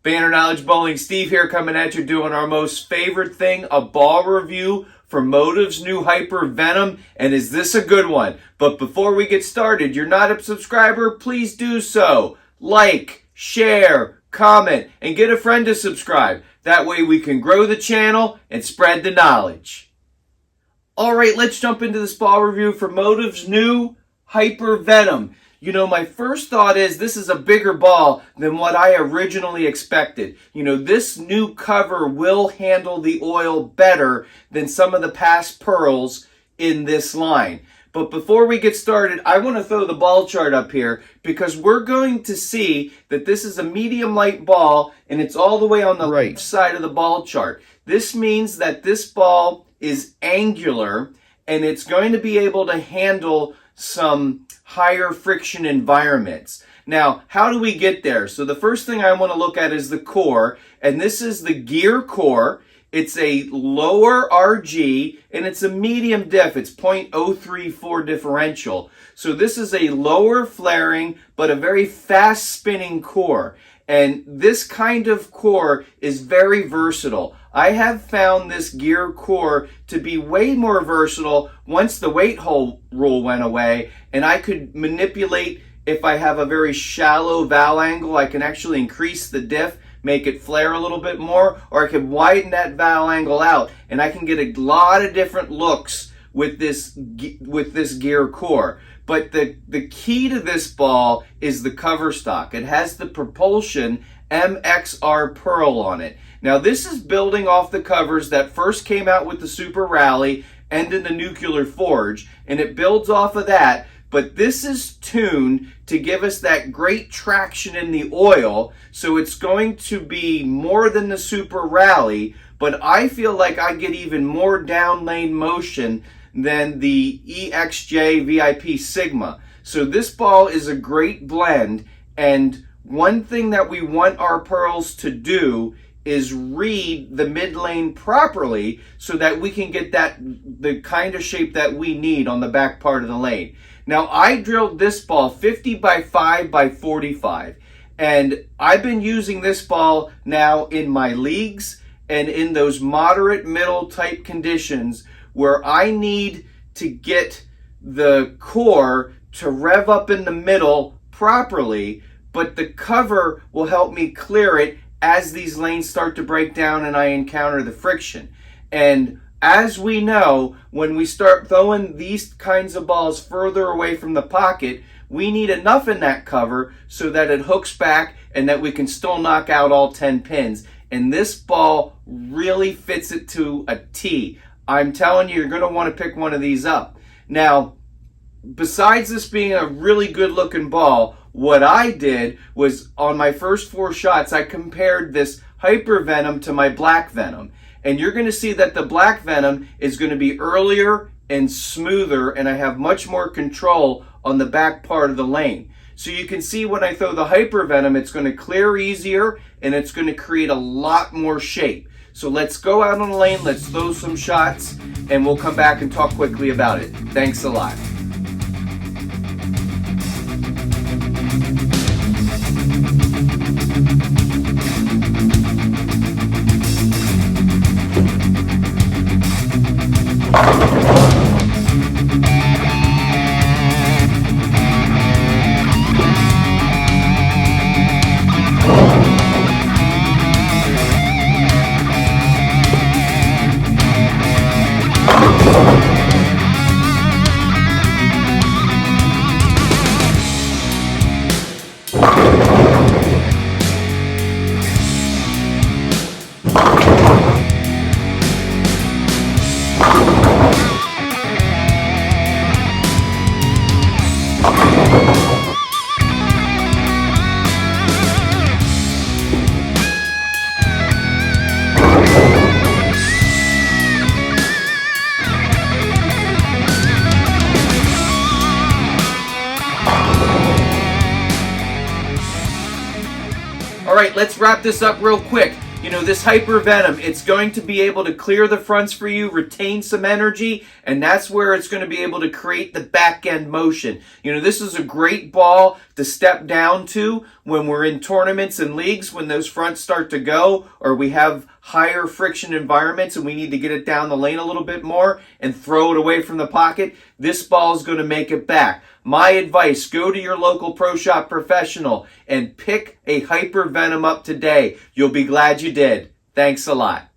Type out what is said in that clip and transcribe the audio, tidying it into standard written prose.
Banner Knowledge Bowling, Steve here coming at you doing our most favorite thing, a ball review for Motiv's new Hyper Venom, and is this a good one? But before we get started, you're not a subscriber, please do so. Like, share, comment, and get a friend to subscribe. That way we can grow the channel and spread the knowledge. Alright, let's jump into this ball review for Motiv's new Hyper Venom. You know, my first thought is this is a bigger ball than what I originally expected. You know, this new cover will handle the oil better than some of the past pearls in this line. But before we get started, I want to throw the ball chart up here because we're going to see that this is a medium light ball and it's all the way on the right side of the ball chart. This means that this ball is angular and it's going to be able to handle some higher friction environments. Now, how do we get there? So the first thing I want to look at is the core, and this is the gear core. It's a lower RG, and it's a medium diff. It's 0.034 differential. So this is a lower flaring, but a very fast spinning core. And this kind of core is very versatile. I have found this gear core to be way more versatile once the weight hole rule went away, and I could manipulate. If I have a very shallow valve angle, I can actually increase the diff, make it flare a little bit more, or I can widen that valve angle out, and I can get a lot of different looks with this gear core. But the key to this ball is the Coverstock. It has the Propulsion MXR Pearl on it. Now this is building off the covers that first came out with the Supra Rally and in the Nuclear Forge, and it builds off of that. But this is tuned to give us that great traction in the oil, so it's going to be more than the Supra Rally, but I feel like I get even more down lane motion than the EXJ VIP Sigma. So this ball is a great blend, and one thing that we want our pearls to do is read the mid lane properly so that we can get the kind of shape that we need on the back part of the lane. Now, I drilled this ball 50 by 5 by 45, and I've been using this ball now in my leagues and in those moderate middle type conditions where I need to get the core to rev up in the middle properly, but the cover will help me clear it as these lanes start to break down and I encounter the friction. And as we know, when we start throwing these kinds of balls further away from the pocket, we need enough in that cover so that it hooks back and that we can still knock out all 10 pins. And this ball really fits it to a T. I'm telling you, you're going to want to pick one of these up. Now, besides this being a really good looking ball, what I did was on my first 4 shots, I compared this Hyper Venom to my Black Venom. And you're going to see that the Black Venom is going to be earlier and smoother, and I have much more control on the back part of the lane. So you can see when I throw the Hyper Venom, it's going to clear easier, and it's going to create a lot more shape. So let's go out on the lane, let's throw some shots, and we'll come back and talk quickly about it. Thanks a lot. Alright, let's wrap this up real quick. You know, this Hyper Venom, it's going to be able to clear the fronts for you, retain some energy, and that's where it's going to be able to create the back end motion. You know, this is a great ball to step down to when we're in tournaments and leagues, when those fronts start to go, or we have higher friction environments and we need to get it down the lane a little bit more and throw it away from the pocket, this ball is going to make it back. My advice, go to your local pro shop professional and pick a Hyper Venom up today. You'll be glad you did. Thanks a lot.